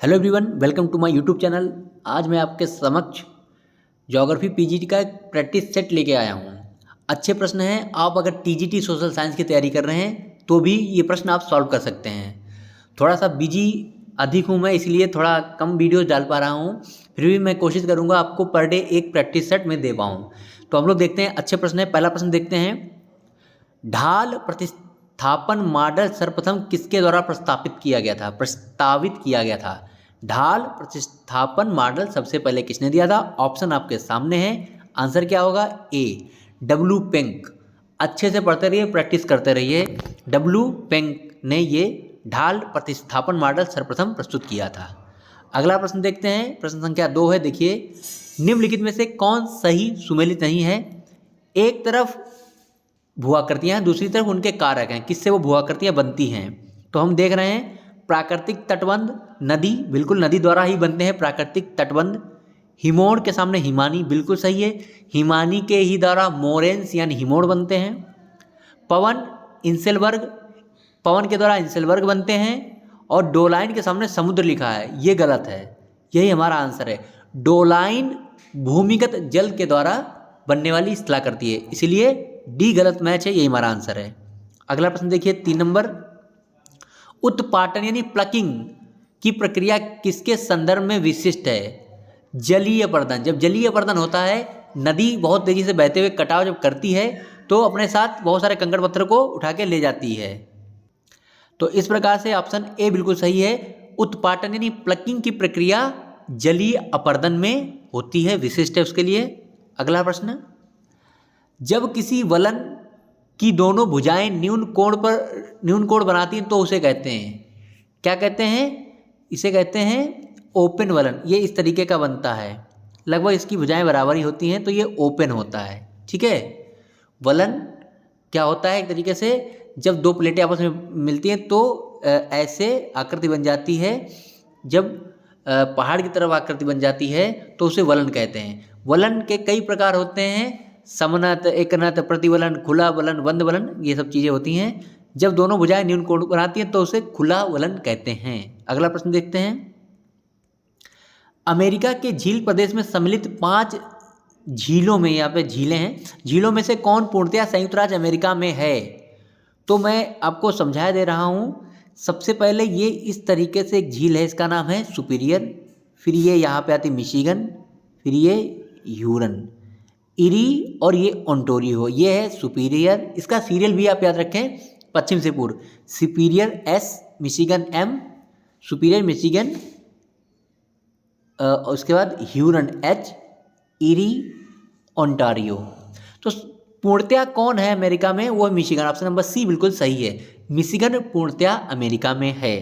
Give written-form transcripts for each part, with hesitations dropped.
Hello everyone, welcome to my YouTube channel. आज मैं आपके समक्ष ज्योग्राफी पीजीटी का एक प्रैक्टिस सेट लेके आया हूँ। अच्छे प्रश्न हैं। आप अगर टीजीटी सोशल साइंस की तैयारी कर रहे हैं तो भी ये प्रश्न आप सॉल्व कर सकते हैं। थोड़ा सा बिजी अधिक हूँ मैं, इसलिए थोड़ा कम वीडियोस डाल पा रहा हूँ। फिर भी मैं कोशिश करूँगा आपको पर डे एक प्रैक्टिस सेट में दे पाऊँ। तो हम लोग देखते हैं, अच्छे प्रश्न है। पहला प्रश्न देखते हैं, ढाल प्रतिस्थापन मॉडल सर्वप्रथम किसके द्वारा प्रस्तावित किया गया था। ढाल प्रतिस्थापन मॉडल सबसे पहले किसने दिया था? ऑप्शन आपके सामने है। आंसर क्या होगा? ए, डब्ल्यू पेंक। अच्छे से पढ़ते रहिए, प्रैक्टिस करते रहिए। डब्ल्यू पेंक ने ये ढाल प्रतिस्थापन मॉडल सर्वप्रथम प्रस्तुत किया था। अगला प्रश्न देखते हैं, प्रश्न संख्या 2 है। देखिए, निम्नलिखित में से कौन सही सुमेलित नहीं है? एक तरफ भूआकृतियाँ हैं, दूसरी तरफ उनके कारक हैं। किससे वो भूआकृतियाँ बनती हैं? तो हम देख रहे हैं प्राकृतिक तटबंध, नदी, बिल्कुल नदी द्वारा ही बनते हैं प्राकृतिक तटबंध। हिमोड़ के सामने हिमानी, बिल्कुल सही है। हिमानी के ही द्वारा मोरेन्स यानी हिमोड़ बनते हैं। पवन इंसेलबर्ग, पवन के द्वारा इंसेलबर्ग बनते हैं। और डोलाइन के सामने समुद्र लिखा है, ये गलत है। यही हमारा आंसर है। डोलाइन भूमिगत जल के द्वारा बनने वाली स्थला करती है, इसलिए डी गलत मैच है, यही हमारा आंसर है। अगला प्रश्न देखिए, 3 नंबर, उत्पाटन यानी प्लकिंग की प्रक्रिया किसके संदर्भ में विशिष्ट है? जलीय अपर्दन। जब जलीय अपर्दन होता है, नदी बहुत तेजी से बहते हुए कटाव जब करती है तो अपने साथ बहुत सारे कंकड़ पत्थर को उठा के ले जाती है। तो इस प्रकार से ऑप्शन ए बिल्कुल सही है। उत्पाटन यानी प्लकिंग की प्रक्रिया जलीय अपर्दन में होती है, विशिष्ट है उसके लिए। अगला प्रश्न, जब किसी वलन की दोनों भुजाएं न्यून कोण बनाती हैं तो उसे कहते हैं, क्या कहते हैं? इसे कहते हैं ओपन वलन। ये इस तरीके का बनता है, लगभग इसकी भुजाएं बराबर ही होती हैं, तो ये ओपन होता है। ठीक है। वलन क्या होता है? एक तरीके से जब दो प्लेटें आपस में मिलती हैं तो ऐसे आकृति बन जाती है। जब पहाड़ की तरफ आकृति बन जाती है तो उसे वलन कहते हैं। वलन के कई प्रकार होते हैं, समनत, एकनत, प्रतिवलन, खुला वलन, बंद वलन, ये सब चीज़ें होती हैं। जब दोनों भुजाएं न्यून कोण बनाती हैं तो उसे खुला वलन कहते हैं। अगला प्रश्न देखते हैं, अमेरिका के झील प्रदेश में सम्मिलित 5 झीलों में, यहाँ पे झीलें हैं, झीलों में से कौन पूर्णतया संयुक्त राज्य अमेरिका में है? तो मैं आपको समझा दे रहा हूँ। सबसे पहले ये इस तरीके से एक झील है, इसका नाम है सुपीरियर। फिर ये यहाँ पे आती मिशिगन, फिर ये ह्यूरन, इरी और ये ओंटारियो। ये है सुपीरियर। इसका सीरियल भी आप याद रखें, पश्चिम से पूर्व। Superior S, Michigan M, superior Michigan, उसके बाद ह्यूरन एच, इरी, ओंटारियो। तो पूर्णतया कौन है अमेरिका में? वो है मिशिगन। ऑप्शन नंबर सी बिल्कुल सही है। मिशिगन पूर्णतया अमेरिका में है।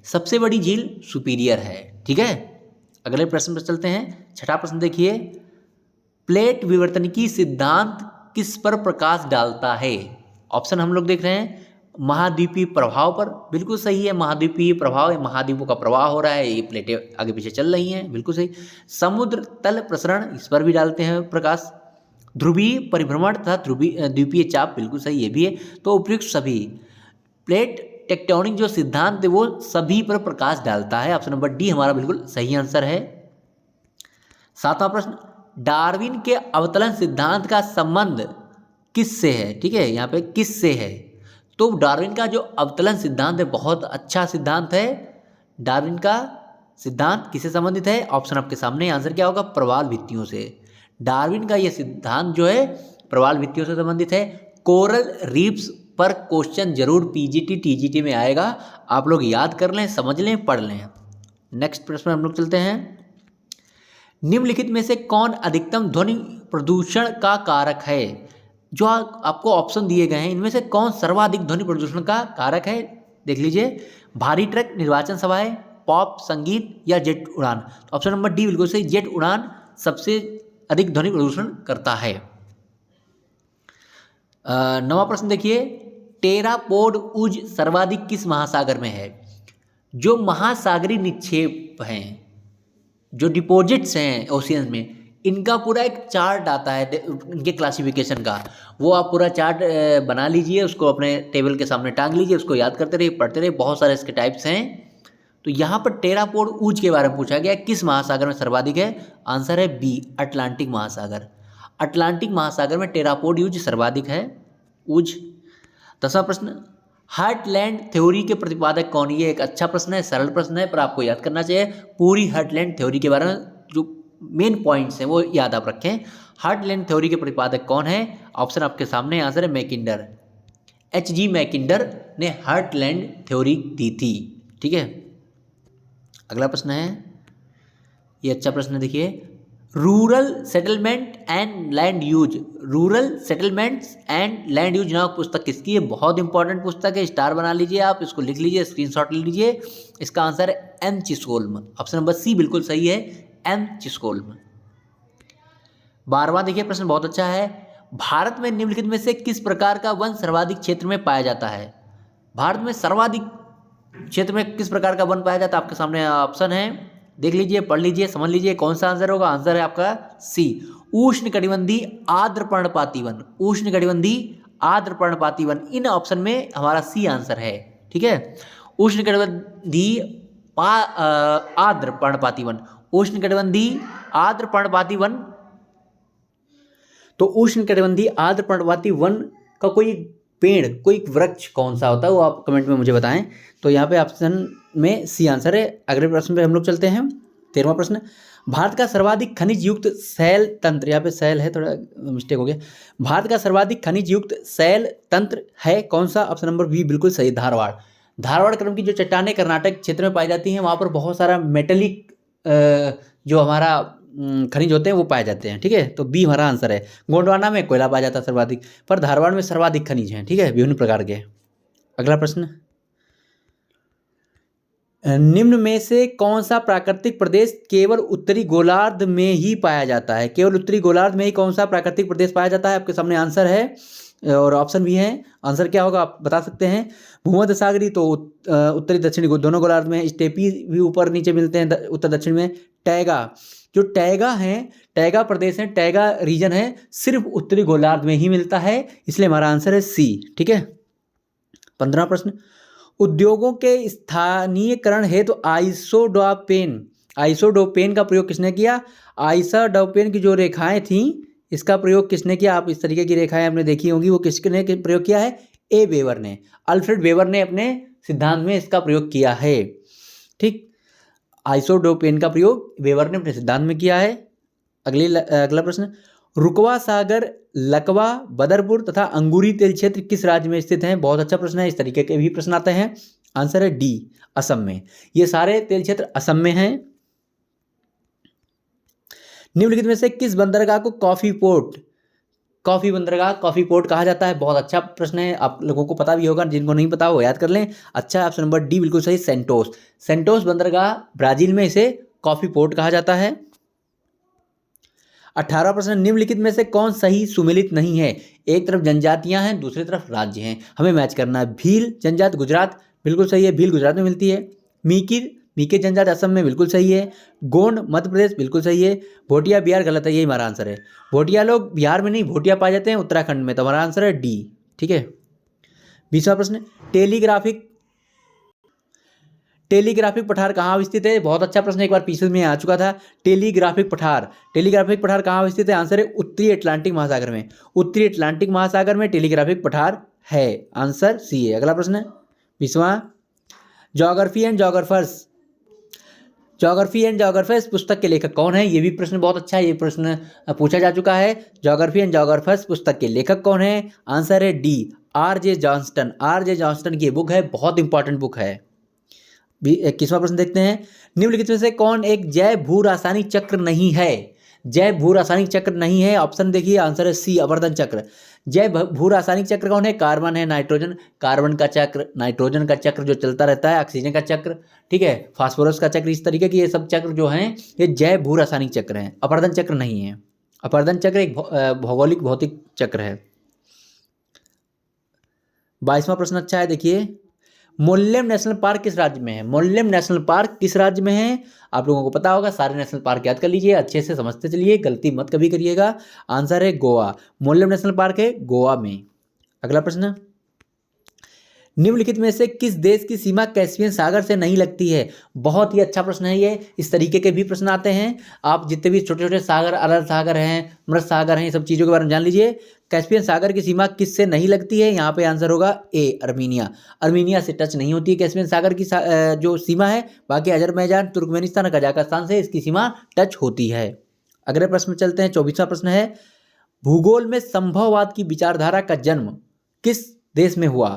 सबसे बड़ी झील सुपीरियर है। ठीक है। अगले प्रश्न पर चलते हैं। 6ठा प्रश्न देखिए, प्लेट विवर्तनिकी सिद्धांत किस पर प्रकाश डालता है? ऑप्शन हम लोग देख रहे हैं, महाद्वीपीय प्रभाव पर, बिल्कुल सही है। महाद्वीपीय प्रभाव, महाद्वीपों का प्रवाह हो रहा है, ये प्लेटें आगे पीछे चल रही हैं, बिल्कुल सही। समुद्र तल प्रसरण, इस पर भी डालते हैं प्रकाश। ध्रुवीय परिभ्रमण तथा द्वीपीय चाप, बिल्कुल सही, ये भी है। तो उपयुक्त सभी। प्लेट टेक्टोनिक जो सिद्धांत है वो सभी पर प्रकाश डालता है। ऑप्शन नंबर डी हमारा बिल्कुल सही आंसर है। 7वां प्रश्न, डार्विन के अवतरण सिद्धांत का संबंध किससे है? ठीक है, यहाँ पे किससे है? तो डार्विन का जो अवतरण सिद्धांत है बहुत अच्छा सिद्धांत है। डार्विन का सिद्धांत किससे संबंधित है? ऑप्शन आपके सामने, आंसर क्या होगा? प्रवाल भित्तियों से। डार्विन का यह सिद्धांत जो है प्रवाल भित्तियों से संबंधित है। कोरल रीफ्स पर क्वेश्चन जरूर पीजीटी टीजीटी में आएगा, आप लोग याद कर लें, समझ लें, पढ़ लें। नेक्स्ट प्रश्न हम लोग चलते हैं, निम्नलिखित में से कौन अधिकतम ध्वनि प्रदूषण का कारक है? जो आपको ऑप्शन दिए गए हैं, इनमें से कौन सर्वाधिक ध्वनि प्रदूषण का कारक है? देख लीजिए, भारी ट्रक, निर्वाचन सभाएं, पॉप संगीत या जेट उड़ान। तो ऑप्शन नंबर डी बिल्कुल सही, जेट उड़ान सबसे अधिक ध्वनि प्रदूषण करता है। 9वां प्रश्न देखिए, टेरापोड उज सर्वाधिक किस महासागर में है? जो महासागरीय निक्षेप हैं, जो डिपॉजिट्स हैं ओशियन में, इनका पूरा एक चार्ट आता है इनके क्लासिफिकेशन का। वो आप पूरा चार्ट बना लीजिए, उसको अपने टेबल के सामने टांग लीजिए, उसको याद करते रहिए, पढ़ते रहिए। बहुत सारे इसके टाइप्स हैं, तो यहाँ पर टेरापोड ऊज के बारे में पूछा गया, किस महासागर में सर्वाधिक है? आंसर है बी, अटलांटिक महासागर। अटलांटिक महासागर में टेरापोड यूज सर्वाधिक है, ऊज। 10वां प्रश्न, हार्टलैंड थ्योरी के प्रतिपादक कौन? ये एक अच्छा प्रश्न है, सरल प्रश्न है, पर आपको याद करना चाहिए। पूरी हार्टलैंड थ्योरी के बारे में जो मेन पॉइंट्स हैं वो याद आप रखें। हार्टलैंड थ्योरी के प्रतिपादक कौन है? ऑप्शन आपके सामने, आंसर है मैकिंडर। H.G. मैकिंडर ने हार्टलैंड थ्योरी दी थी। ठीक है, अगला प्रश्न है, ये अच्छा प्रश्न है, देखिए। Rural settlement and land use, rural settlements and land use नामक पुस्तक किसकी है? बहुत इंपॉर्टेंट पुस्तक है, स्टार बना लीजिए आप, इसको लिख लीजिए, स्क्रीनशॉट ले लीजिए। इसका आंसर है एम चिस्कोल्म। ऑप्शन नंबर सी बिल्कुल सही है, एम चिस्कोल्म। 12वां देखिए प्रश्न बहुत अच्छा है। भारत में निम्नलिखित में से किस प्रकार का वन सर्वाधिक क्षेत्र में पाया जाता है? भारत में सर्वाधिक क्षेत्र में किस प्रकार का वन पाया जाता है? आपके सामने ऑप्शन है, देख लीजिए, पढ़ लीजिए, समझ लीजिए कौन सा आंसर होगा। आंसर है आपका सी, उष्णकटिबंधीय आर्द्र पर्णपाती वन। उष्णकटिबंधीय आर्द्र पर्णपाती वन, इन ऑप्शन में हमारा सी आंसर है। ठीक है, उष्णकटिबंधीय आर्द्र पर्णपाती वन, उष्णकटिबंधीय आर्द्र पर्णपाती वन। तो उष्णकटिबंधीय आर्द्र पर्णपाती वन का कोई पेड़, कोई वृक्ष कौन सा होता है, वो आप कमेंट में मुझे बताएं। तो यहाँ पे ऑप्शन में सी आंसर है। अगले प्रश्न पे हम लोग चलते हैं। 13वां प्रश्न, भारत का सर्वाधिक खनिज युक्त शैल तंत्र, यहाँ पे शैल है, थोड़ा मिस्टेक हो गया। भारत का सर्वाधिक खनिज युक्त शैल तंत्र है कौन सा? ऑप्शन नंबर बी बिल्कुल सही, धारवाड़। धारवाड़ क्रम की जो चट्टानें कर्नाटक क्षेत्र में पाई जाती हैं, वहाँ पर बहुत सारा मेटेलिक जो हमारा खनिज होते हैं वो पाए जाते हैं। ठीक है, तो बी हमारा आंसर है। गोंडवाना में कोयला पाया जाता है सर्वाधिक, पर धारवाड़ में सर्वाधिक खनिज हैं। ठीक है, विभिन्न प्रकार के। अगला प्रश्न, निम्न में से कौन सा प्राकृतिक प्रदेश केवल उत्तरी गोलार्ध में ही पाया जाता है? केवल उत्तरी गोलार्ध में ही कौन सा प्राकृतिक प्रदेश पाया जाता है? आपके सामने आंसर है और ऑप्शन भी है। आंसर क्या होगा आप बता सकते हैं। भूमध्य सागरी तो उत्तरी दक्षिणी दोनों गोलार्ध में, स्टेपी भी ऊपर नीचे मिलते हैं उत्तर दक्षिण में। टैगा, जो टैगा है, टैगा प्रदेश है, टैगा रीजन है, सिर्फ उत्तरी गोलार्ध में ही मिलता है, इसलिए हमारा आंसर है सी। ठीक है, 15वां प्रश्न, उद्योगों के स्थानीयकरण हेतु आइसोडोपेन, आइसोडोपेन का प्रयोग किसने किया? आइसोडोपेन की जो रेखाएं थीं, इसका प्रयोग किसने किया? आप इस तरीके की रेखाएं आपने देखी होंगी, वो किसने प्रयोग किया है? ए वेबर ने, अल्फ्रेड वेबर ने अपने सिद्धांत में इसका प्रयोग किया है। ठीक, आइसोडोपेन का प्रयोग वेबर ने अपने सिद्धांत में किया है। अगला प्रश्न, रुकवा सागर, लकवा, बदरपुर तथा अंगूरी तेल क्षेत्र किस राज्य में स्थित हैं? बहुत अच्छा प्रश्न है, इस तरीके के भी प्रश्न आते हैं। आंसर है डी, असम में। ये सारे तेल क्षेत्र असम में हैं। निम्नलिखित में से किस बंदरगाह को कॉफी पोर्ट, कॉफी बंदरगाह, कॉफी पोर्ट कहा जाता है? बहुत अच्छा प्रश्न है, आप लोगों को पता भी होगा, जिनको नहीं पता वो याद कर लें। अच्छा, ऑप्शन नंबर डी बिल्कुल सही, सेंटोस। सेंटोस बंदरगाह ब्राजील में, इसे कॉफी पोर्ट कहा जाता है। 18वां प्रश्न, निम्नलिखित में से कौन सही सुमेलित नहीं है? एक तरफ जनजातियां हैं, दूसरी तरफ राज्य हैं, हमें मैच करना है। भील जनजाति गुजरात बिल्कुल सही है, भील गुजरात में मिलती है। मीके जनजाति असम में बिल्कुल सही है। गोंड मध्य प्रदेश बिल्कुल सही है। भोटिया बिहार गलत है, यही हमारा आंसर है। भोटिया लोग बिहार में नहीं, भोटिया पाए जाते हैं उत्तराखंड में, तो हमारा आंसर है डी। ठीक है, 20वां प्रश्न, टेलीग्राफिक पठार कहाँ स्थित है? बहुत अच्छा प्रश्न, एक बार पीछे में आ चुका था। टेलीग्राफिक पठार कहाँ स्थित है? आंसर है उत्तरी अटलांटिक महासागर में। उत्तरी अटलांटिक महासागर में टेलीग्राफिक पठार है, आंसर सी है। अगला प्रश्न 20वां, ज्योग्राफी एंड ज्योग्राफर्स पुस्तक के लेखक कौन है? ये भी प्रश्न बहुत अच्छा है, ये प्रश्न पूछा जा चुका है। ज्योग्राफी एंड ज्योग्राफर्स पुस्तक के लेखक कौन है? आंसर है D, RJ. Johnston. RJ. Johnston की बुक है, बहुत इंपॉर्टेंट बुक है। 21वां प्रश्न देखते हैं, निम्नलिखित में से कौन एक जैव भू रासायनिक चक्र नहीं है? जैव भू रासायनिक चक्र नहीं है, ऑप्शन देखिए, आंसर है सी, अवर्धन चक्र। जैव भू रासायनिक चक्र कौन है? कार्बन है, नाइट्रोजन, कार्बन का चक्र, नाइट्रोजन का चक्र जो चलता रहता है, ऑक्सीजन का चक्र, ठीक है, फास्फोरस का चक्र, इस तरीके के ये सब चक्र जो हैं ये जैव भू रासायनिक चक्र हैं, अपर्दन चक्र नहीं है। अपर्दन चक्र एक भौगोलिक भौतिक चक्र है। 22वां प्रश्न अच्छा है, देखिए, मोल्लेम नेशनल पार्क किस राज्य में है? मोल्लेम नेशनल पार्क किस राज्य में है? आप लोगों को पता होगा, सारे नेशनल पार्क याद कर लीजिए, अच्छे से समझते चलिए, गलती मत कभी करिएगा। आंसर है गोवा, मोल्लेम नेशनल पार्क है गोवा में। अगला प्रश्न, निम्नलिखित में से किस देश की सीमा कैस्पियन सागर से नहीं लगती है? बहुत ही अच्छा प्रश्न है ये। इस तरीके के भी प्रश्न आते हैं। आप जितने भी छोटे छोटे सागर, अरब सागर हैं, मृत सागर हैं, ये सब चीज़ों के बारे में जान लीजिए। कैस्पियन सागर की सीमा किससे नहीं लगती है? यहाँ पे आंसर होगा ए, अर्मीनिया। अर्मीनिया से टच नहीं होती है कैस्पियन सागर की जो सीमा है। बाकी अजरबैजान, तुर्कमेनिस्तान, कजाकिस्तान से इसकी सीमा टच होती है। अगले प्रश्न में चलते हैं। 24वां प्रश्न है, भूगोल में संभववाद की विचारधारा का जन्म किस देश में हुआ?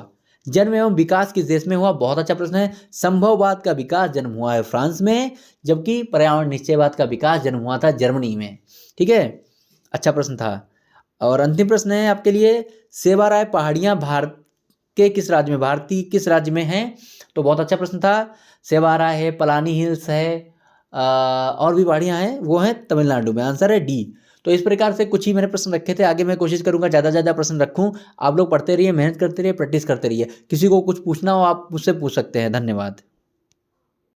जन्म एवं विकास किस देश में हुआ? बहुत अच्छा प्रश्न है। संभववाद का विकास जन्म हुआ है फ्रांस में, जबकि पर्यावरण निश्चयवाद का विकास जन्म हुआ था जर्मनी में। ठीक है, अच्छा प्रश्न था। और अंतिम प्रश्न है आपके लिए, सेवाराय पहाड़ियाँ भारत के किस राज्य में, भारतीय किस राज्य में हैं? तो बहुत अच्छा प्रश्न था। सेवाराय है, पलानी हिल्स है, और भी पहाड़ियाँ हैं, वो हैं तमिलनाडु में। आंसर है डी। तो इस प्रकार से कुछ ही मैंने प्रश्न रखे थे। आगे मैं कोशिश करूंगा ज़्यादा ज़्यादा प्रश्न रखूं। आप लोग पढ़ते रहिए, मेहनत करते रहिए, प्रैक्टिस करते रहिए। किसी को कुछ पूछना हो आप मुझसे पूछ सकते हैं। धन्यवाद।